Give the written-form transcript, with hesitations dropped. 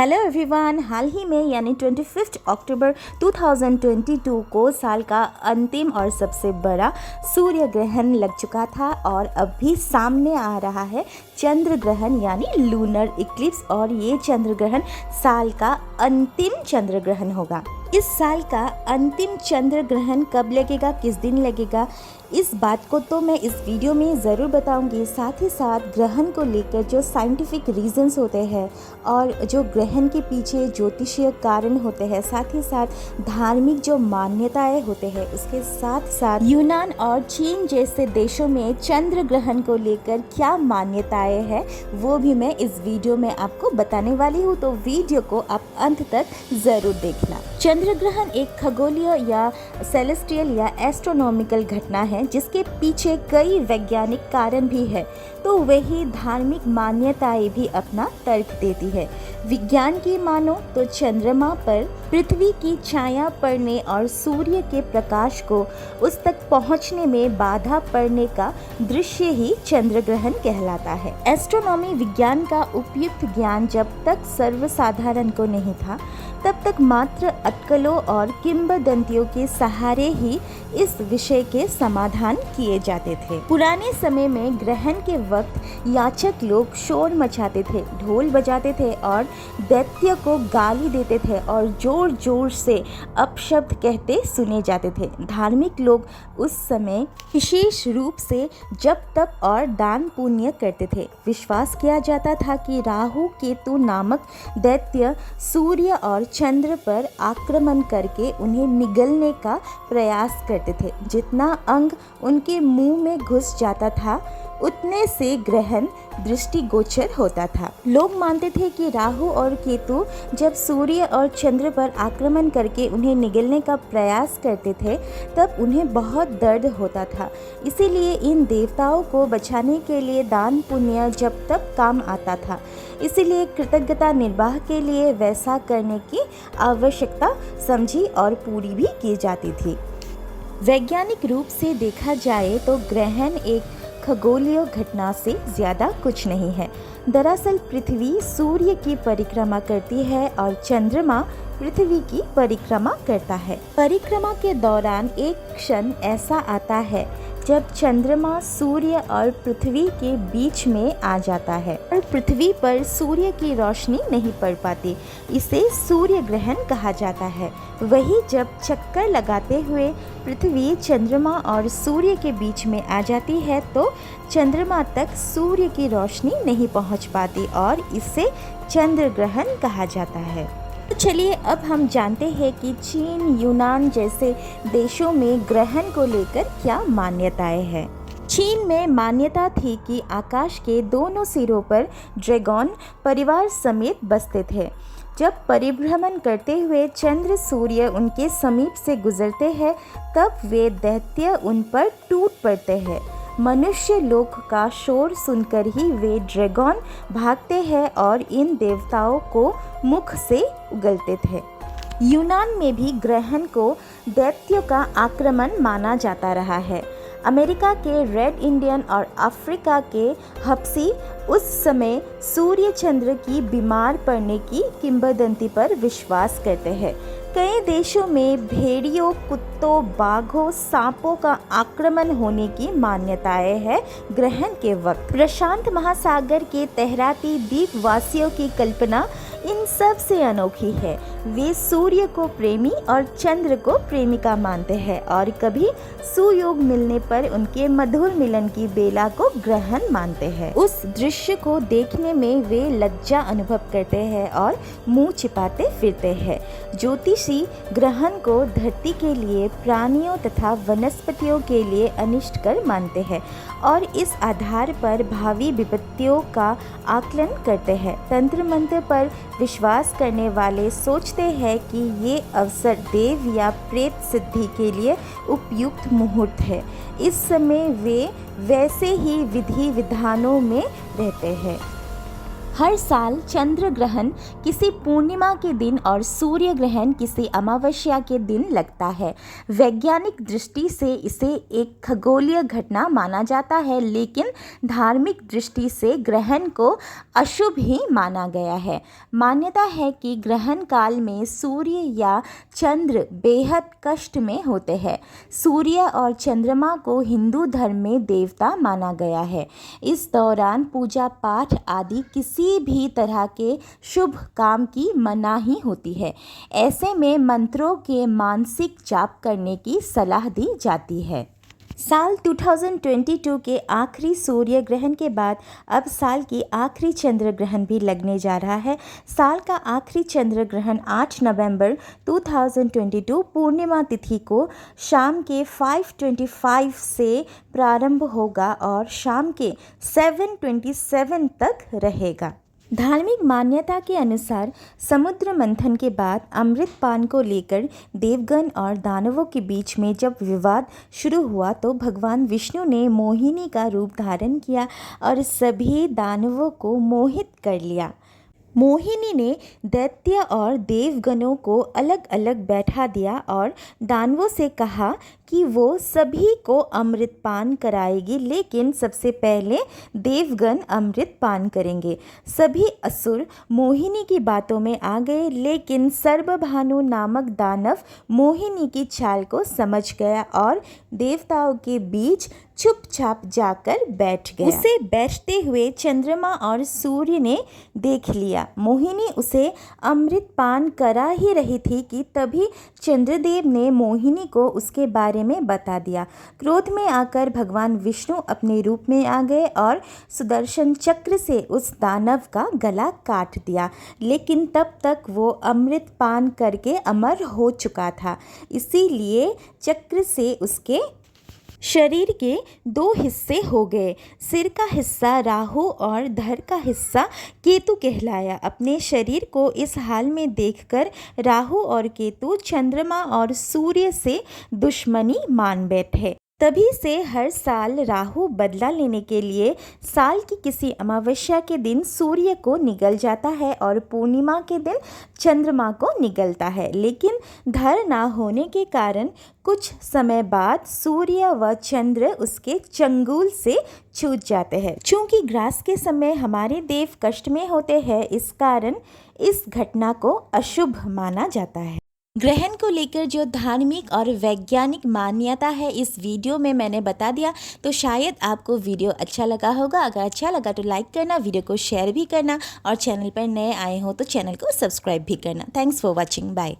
Hello everyone, हाल ही में यानी 25 अक्टूबर 2022 को साल का अंतिम और सबसे बड़ा सूर्य ग्रहण लग चुका था और अब भी सामने आ रहा है चंद्र ग्रहण यानी लूनर इक्लिप्स। और ये चंद्र ग्रहण साल का अंतिम चंद्र ग्रहण होगा। इस साल का अंतिम चंद्र ग्रहण कब लगेगा, किस दिन लगेगा, इस बात को तो मैं इस वीडियो में ज़रूर बताऊंगी। साथ ही साथ ग्रहण को लेकर जो साइंटिफिक रीजंस होते हैं और जो ग्रहण के पीछे ज्योतिषीय कारण होते हैं, साथ ही साथ धार्मिक जो मान्यताएं होते हैं, उसके साथ साथ यूनान और चीन जैसे देशों में चंद्र ग्रहण को लेकर क्या मान्यताएं हैं, वो भी मैं इस वीडियो में आपको बताने वाली हूँ। तो वीडियो को आप अंत तक ज़रूर देखना। चंद्र ग्रहण एक खगोलीय या सेलेस्टियल या एस्ट्रोनॉमिकल घटना है जिसके पीछे कई वैज्ञानिक कारण भी है, तो वही धार्मिक मान्यताएं भी अपना तर्क देती है। विज्ञान की मानो तो चंद्रमा पर पृथ्वी की छाया पड़ने और सूर्य के प्रकाश को उस तक पहुंचने में बाधा पड़ने का दृश्य ही चंद्र ग्रहण कहलाता है। एस्ट्रोनॉमी विज्ञान का उपयुक्त ज्ञान जब तक सर्वसाधारण को नहीं था, तब तक मात्र अटकलों और किंवदंतियों के सहारे ही इस विषय के समाधान किए जाते थे। पुराने समय में ग्रहण के वक्त याचक लोग शोर मचाते थे, ढोल बजाते थे और दैत्य को गाली देते थे और जोर जोर से अपशब्द कहते सुने जाते थे। धार्मिक लोग उस समय विशेष रूप से जप तप और दान पुण्य करते थे। विश्वास किया जाता था कि राहु केतु नामक दैत्य सूर्य और चंद्र पर आक्रमण करके उन्हें निगलने का प्रयास करते थे। जितना अंग उनके मुंह में घुस जाता था, उतने से ग्रहण दृष्टिगोचर होता था। लोग मानते थे कि राहु और केतु जब सूर्य और चंद्र पर आक्रमण करके उन्हें निगलने का प्रयास करते थे, तब उन्हें बहुत दर्द होता था। इसीलिए इन देवताओं को बचाने के लिए दान पुण्य जब तब काम आता था। इसीलिए कृतज्ञता निर्वाह के लिए वैसा करने की आवश्यकता समझी और पूरी भी की जाती थी। वैज्ञानिक रूप से देखा जाए तो ग्रहण एक खगोलीय घटना से ज़्यादा कुछ नहीं है। दरअसल पृथ्वी सूर्य की परिक्रमा करती है और चंद्रमा पृथ्वी की परिक्रमा करता है। परिक्रमा के दौरान एक क्षण ऐसा आता है जब चंद्रमा सूर्य और पृथ्वी के बीच में आ जाता है और पृथ्वी पर सूर्य की रोशनी नहीं पड़ पाती। इसे सूर्य ग्रहण कहा जाता है। वही जब चक्कर लगाते हुए पृथ्वी चंद्रमा और सूर्य के बीच में आ जाती है, तो चंद्रमा तक सूर्य की रोशनी नहीं पहुंच पाती और इसे चंद्र ग्रहण कहा जाता है। तो चलिए अब हम जानते हैं कि चीन, यूनान जैसे देशों में ग्रहण को लेकर क्या मान्यताएं हैं। चीन में मान्यता थी कि आकाश के दोनों सिरों पर ड्रैगन परिवार समेत बसते थे। जब परिभ्रमण करते हुए चंद्र सूर्य उनके समीप से गुजरते हैं, तब वे दैत्य उन पर टूट पड़ते हैं। मनुष्य लोक का शोर सुनकर ही वे ड्रैगन भागते हैं और इन देवताओं को मुख से उगलते थे। यूनान में भी ग्रहण को दैत्यों का आक्रमण माना जाता रहा है। अमेरिका के रेड इंडियन और अफ्रीका के हब्सी उस समय सूर्य चंद्र की बीमार पड़ने की किंवदंती पर विश्वास करते हैं। कई देशों में भेड़ियों, कुत्तों, बाघों, सांपों का आक्रमण होने की मान्यताएं है। ग्रहण के वक्त प्रशांत महासागर के तहराती द्वीपवासियों की कल्पना इन सब से अनोखी है। वे सूर्य को प्रेमी और चंद्र को प्रेमिका मानते हैं और कभी सुयोग मिलने पर उनके मधुर मिलन की बेला को ग्रहण मानते हैं। उस दृश्य को देखने में वे लज्जा अनुभव करते हैं और मुंह छिपाते फिरते हैं। ज्योतिषी ग्रहण को धरती के लिए, प्राणियों तथा वनस्पतियों के लिए अनिष्टकर मानते हैं और इस आधार पर भावी विपत्तियों का आकलन करते हैं। तंत्र मंत्र पर विश्वास करने वाले सोचते हैं कि ये अवसर देव या प्रेत सिद्धि के लिए उपयुक्त मुहूर्त है। इस समय वे वैसे ही विधि विधानों में रहते हैं। हर साल चंद्र ग्रहण किसी पूर्णिमा के दिन और सूर्य ग्रहण किसी अमावस्या के दिन लगता है। वैज्ञानिक दृष्टि से इसे एक खगोलीय घटना माना जाता है, लेकिन धार्मिक दृष्टि से ग्रहण को अशुभ ही माना गया है। मान्यता है कि ग्रहण काल में सूर्य या चंद्र बेहद कष्ट में होते हैं। सूर्य और चंद्रमा को हिंदू धर्म में देवता माना गया है। इस दौरान पूजा पाठ आदि किसी भी तरह के शुभ काम की मनाही होती है। ऐसे में मंत्रों के मानसिक जाप करने की सलाह दी जाती है। साल 2022 के आखिरी सूर्य ग्रहण के बाद अब साल की आखिरी चंद्र ग्रहण भी लगने जा रहा है। साल का आखिरी चंद्र ग्रहण 8 नवंबर 2022 पूर्णिमा तिथि को शाम के 5:25 से प्रारंभ होगा और शाम के 7:27 तक रहेगा। धार्मिक मान्यता के अनुसार समुद्र मंथन के बाद अमृतपान को लेकर देवगण और दानवों के बीच में जब विवाद शुरू हुआ तो भगवान विष्णु ने मोहिनी का रूप धारण किया और सभी दानवों को मोहित कर लिया। मोहिनी ने दैत्य और देवगणों को अलग अलग बैठा दिया और दानवों से कहा कि वो सभी को अमृत पान कराएगी, लेकिन सबसे पहले देवगण अमृत पान करेंगे। सभी असुर मोहिनी की बातों में आ गए, लेकिन सर्वभानु नामक दानव मोहिनी की चाल को समझ गया और देवताओं के बीच चुपचाप जाकर बैठ गया। उसे बैठते हुए चंद्रमा और सूर्य ने देख लिया। मोहिनी उसे अमृत पान करा ही रही थी कि तभी चंद्रदेव ने मोहिनी को उसके बारे में बता दिया। क्रोध में आकर भगवान विष्णु अपने रूप में आ गए और सुदर्शन चक्र से उस दानव का गला काट दिया, लेकिन तब तक वो अमृत पान करके अमर हो चुका था। इसीलिए चक्र से उसके शरीर के 2 हिस्से हो गए। सिर का हिस्सा राहु और धड़ का हिस्सा केतु कहलाया। अपने शरीर को इस हाल में देखकर राहु और केतु चंद्रमा और सूर्य से दुश्मनी मान बैठे। तभी से हर साल राहु बदला लेने के लिए साल की किसी अमावस्या के दिन सूर्य को निगल जाता है और पूर्णिमा के दिन चंद्रमा को निगलता है, लेकिन धर ना होने के कारण कुछ समय बाद सूर्य व चंद्र उसके चंगुल से छूट जाते हैं। चूंकि ग्रास के समय हमारे देव कष्ट में होते हैं, इस कारण इस घटना को अशुभ माना जाता है। ग्रहण को लेकर जो धार्मिक और वैज्ञानिक मान्यता है इस वीडियो में मैंने बता दिया, तो शायद आपको वीडियो अच्छा लगा होगा। अगर अच्छा लगा तो लाइक करना, वीडियो को शेयर भी करना और चैनल पर नए आए हो तो चैनल को सब्सक्राइब भी करना। Thanks for watching. बाय।